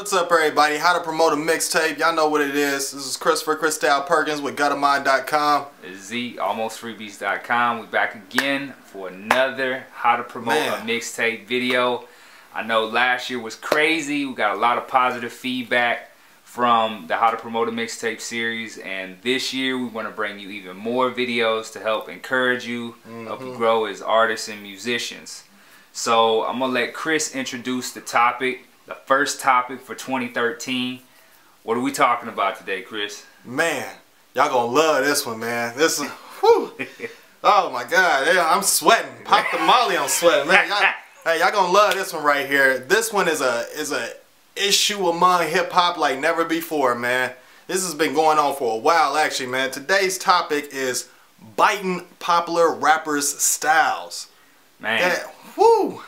What's up, everybody? How to promote a mixtape. Y'all know what it is. This is Christopher Perkins with guttermind.com. Z, almostfreebeats.com. We're back again for another how to promote a mixtape video. I know last year was crazy. We got a lot of positive feedback from the how to promote a mixtape series, and this year we want to bring you even more videos to help encourage you, help you grow as artists and musicians. So I'm gonna let Chris introduce the topic. The first topic for 2013. What are we talking about today, Chris? Man, y'all gonna love this one, man. This is, whew. Oh my God, I'm sweating. Pop the molly, I'm sweating, man. Hey, y'all gonna love this one right here. This one is a issue among hip hop like never before, man. This has been going on for a while, actually, man. Today's topic is biting popular rappers' styles. Man, whoo.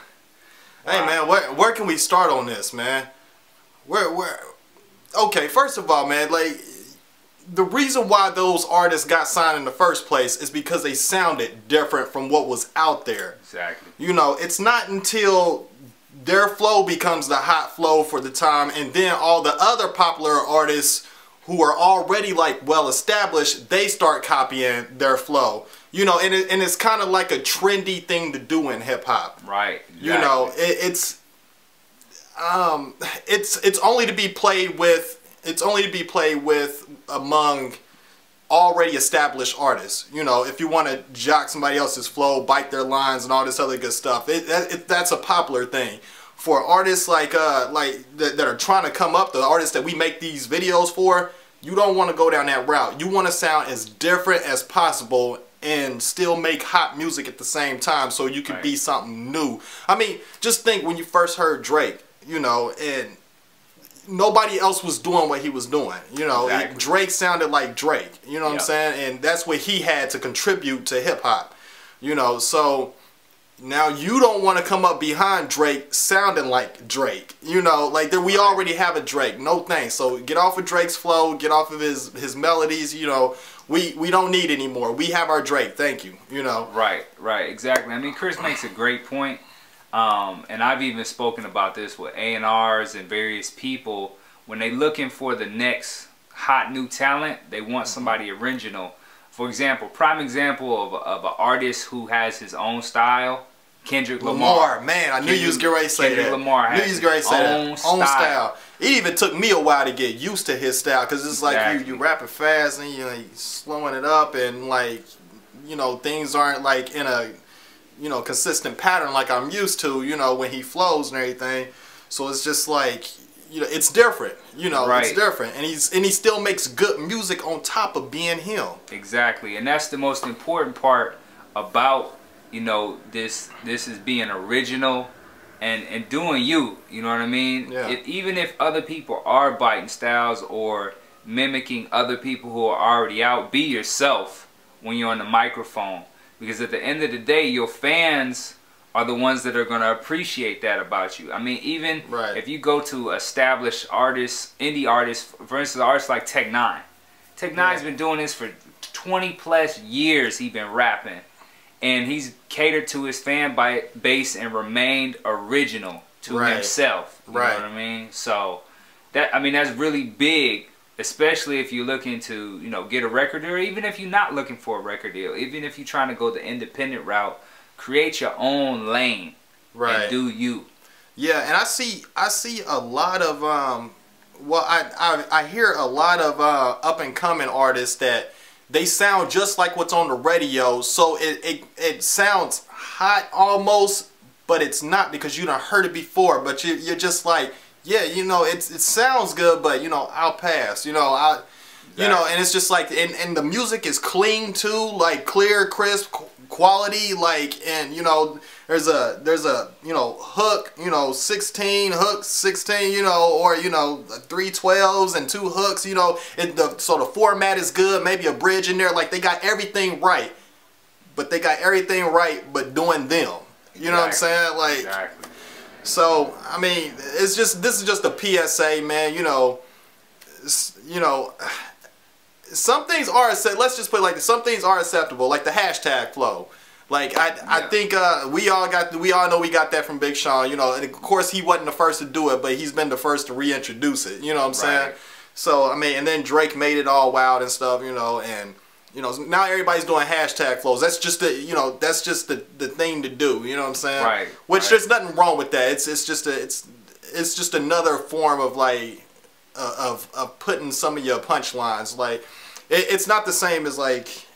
Hey, wow. man, where can we start on this, man? Okay, first of all, man, like, the reason why those artists got signed in the first place is because they sounded different from what was out there. Exactly. You know, it's not until their flow becomes the hot flow for the time, and then all the other popular artists who are already like well established, they start copying their flow. You know, and it's kind of like a trendy thing to do in hip hop. Right. Exactly. You know, it's only to be played with. It's only to be played with among already established artists. You know, if you want to jock somebody else's flow, bite their lines, and all this other good stuff, that's a popular thing. For artists like that are trying to come up, the artists that we make these videos for, you don't want to go down that route. You want to sound as different as possible and still make hot music at the same time, so you can be something new. I mean, just think when you first heard Drake, you know, and nobody else was doing what he was doing. You know, Drake sounded like Drake. You know what I'm saying? And that's what he had to contribute to hip hop. You know, so now you don't want to come up behind Drake sounding like Drake. You know, like we already have a Drake. No thanks. So get off of Drake's flow, get off of his melodies. You know, we don't need anymore. We have our Drake. Thank you. You know. Right, exactly. I mean, Chris makes a great point. And I've even spoken about this with A&Rs and various people. When they looking for the next hot new talent, they want somebody original. For example, prime example of an artist who has his own style, Kendrick Lamar. Man, I knew you was getting ready to say that. Kendrick Lamar has his own style. It even took me a while to get used to his style, because it's like you rapping fast and you slowing it up, and like, you know, things aren't like in a, you know, consistent pattern like I'm used to, you know, when he flows and everything. So it's just like, you know, it's different. You know, it's different, and he still makes good music on top of being him. Exactly, and that's the most important part about, you know, this is being original and doing you. You know what I mean? Yeah. Even if other people are biting styles or mimicking other people who are already out, be yourself when you're on the microphone, because at the end of the day, your fans are the ones that are going to appreciate that about you. I mean, even if you go to established artists, indie artists, for instance, artists like Tech Nine. Tech Nine's been doing this for 20+ years. He's been rapping, and he's catered to his fan base and remained original to himself. You know what I mean? So that, I mean, that's really big, especially if you're looking to, you know, get a record deal, or even if you're not looking for a record deal, even if you're trying to go the independent route. Create your own lane, and do you. Yeah, and I see a lot of well, I hear a lot of up and coming artists that they sound just like what's on the radio, so it sounds hot almost, but it's not, because you done heard it before. But you're just like, yeah, you know, it sounds good, but you know, I'll pass. You know, you know, and it's just like, and the music is clean too, like clear, crisp, quality, like, and you know, there's a you know, hook, you know, 16 hooks, 16, you know, or you know, 3 12s and 2 hooks, you know, so the format is good, maybe a bridge in there, like they got everything right, but doing them, you know what I'm saying, like, so I mean, it's just, this is just a PSA, man. You know, some things are, let's just put it like this, some things are acceptable, like the hashtag flow. Like I think we all know we got that from Big Sean, you know, and of course he wasn't the first to do it, but he's been the first to reintroduce it, you know what I'm saying? So I mean, and then Drake made it all wild and stuff, you know, and you know, now everybody's doing hashtag flows. That's just the, you know, that's just the thing to do, you know what I'm saying? Right. Which there's nothing wrong with that. It's just another form of like of putting some of your punchlines. Like it's not the same as like,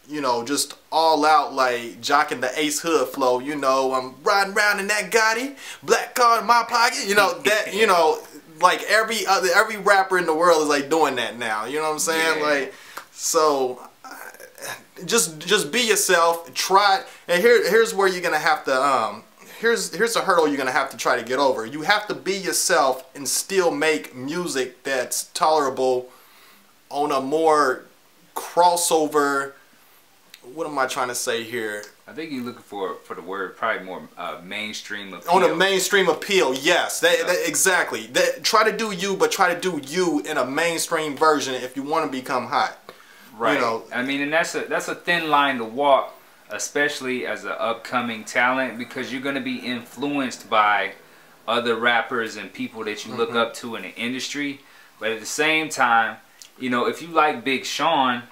you know, just all out like jocking the Ace Hood flow, you know, I'm riding around in that Gotti, black card in my pocket, you know, that, you know, like every rapper in the world is like doing that now, you know what I'm saying? Yeah. Like, so just be yourself, try, and here's where you're gonna have to here's a hurdle you're gonna have to try to get over. You have to be yourself and still make music that's tolerable on a more crossover, what am I trying to say here? I think you're looking for the word probably more mainstream appeal. On a mainstream appeal, yes. Exactly. Try to do you, but try to do you in a mainstream version if you want to become hot. Right. You know? I mean, and that's a thin line to walk, especially as an upcoming talent, because you're going to be influenced by other rappers and people that you look up to in the industry. But at the same time, you know, if you like Big Sean,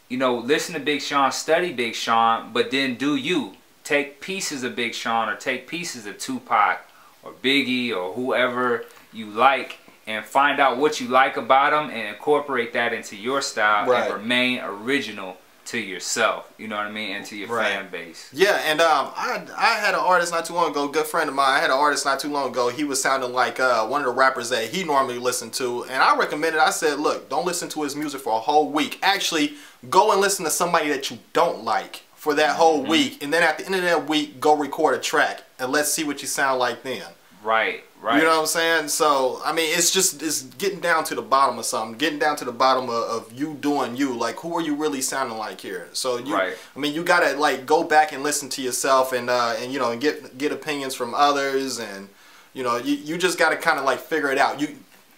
you know, listen to Big Sean, study Big Sean, but then do you. Take pieces of Big Sean or take pieces of Tupac or Biggie or whoever you like and find out what you like about them and incorporate that into your style and remain original to yourself, you know what I mean, and to your fan base. Yeah, and I had an artist not too long ago, a good friend of mine, I had an artist not too long ago, he was sounding like one of the rappers that he normally listened to, and I recommended, I said, look, don't listen to his music for a whole week. Actually, go and listen to somebody that you don't like for that whole week, and then at the end of that week, go record a track, and let's see what you sound like then. Right. You know what I'm saying? So, I mean, it's getting down to the bottom of something. Getting down to the bottom of you doing you. Like, who are you really sounding like here? So, I mean, you got to, like, go back and listen to yourself and you know, and get opinions from others. And, you know, you just got to kind of, like, figure it out. You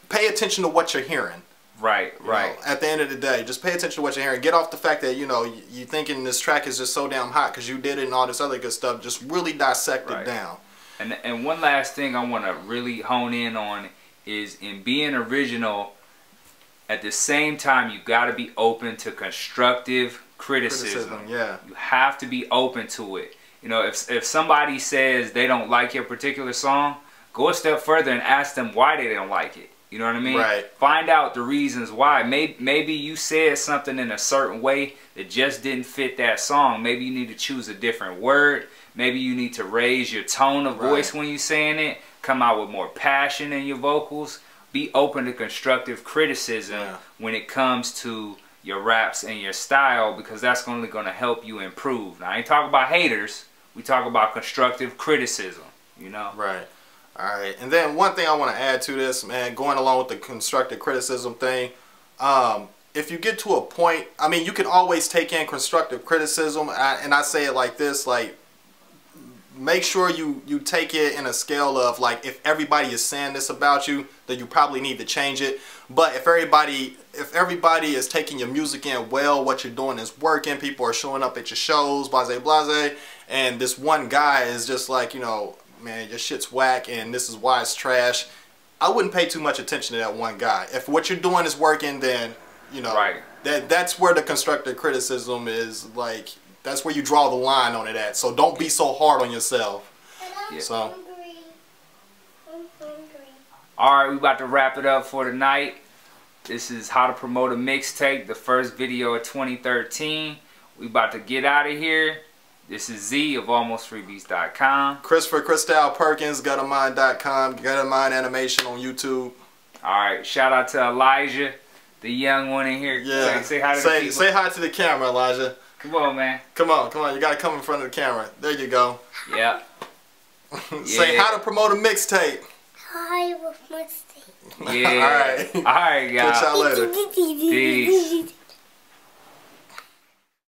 pay attention to what you're hearing. Right. You know, at the end of the day, just pay attention to what you're hearing. Get off the fact that, you know, you thinking this track is just so damn hot because you did it and all this other good stuff. Just really dissect it down. And one last thing I want to really hone in on is in being original, at the same time, you got to be open to constructive criticism. Yeah. You have to be open to it. You know, if somebody says they don't like your particular song, go a step further and ask them why they don't like it. You know what I mean? Right. Find out the reasons why. Maybe you said something in a certain way that just didn't fit that song. Maybe you need to choose a different word. Maybe you need to raise your tone of voice when you're saying it. Come out with more passion in your vocals. Be open to constructive criticism when it comes to your raps and your style, because that's only going to help you improve. Now, I ain't talking about haters. We talk about constructive criticism, you know? Right. All right. And then one thing I want to add to this, man, going along with the constructive criticism thing, if you get to a point, I mean, you can always take in constructive criticism, and I say it like this, like, make sure you take it in a scale of, like, if everybody is saying this about you, then you probably need to change it. But if everybody is taking your music in well, what you're doing is working, people are showing up at your shows, blase blase, and this one guy is just like, you know, man, your shit's whack and this is why it's trash, I wouldn't pay too much attention to that one guy. If what you're doing is working, then, you know, that's where the constructive criticism is, like, that's where you draw the line on it at. So don't be so hard on yourself. Yeah. So. Alright, we about to wrap it up for tonight. This is how to promote a mixtape, the first video of 2013. We about to get out of here. This is Z of AlmostFreeBeats.com. Christopher Christelle Perkins, guttermind.com, Guttermind Animation on YouTube. Alright, shout out to Elijah, the young one in here. Yeah. Say hi to the people. Say hi to the camera, Elijah. Come on, man. Come on. You gotta come in front of the camera. There you go. Yeah. Say how to promote a mixtape. Hi with mixtape. Yeah. All right. All right, guys. Catch y'all later. Peace.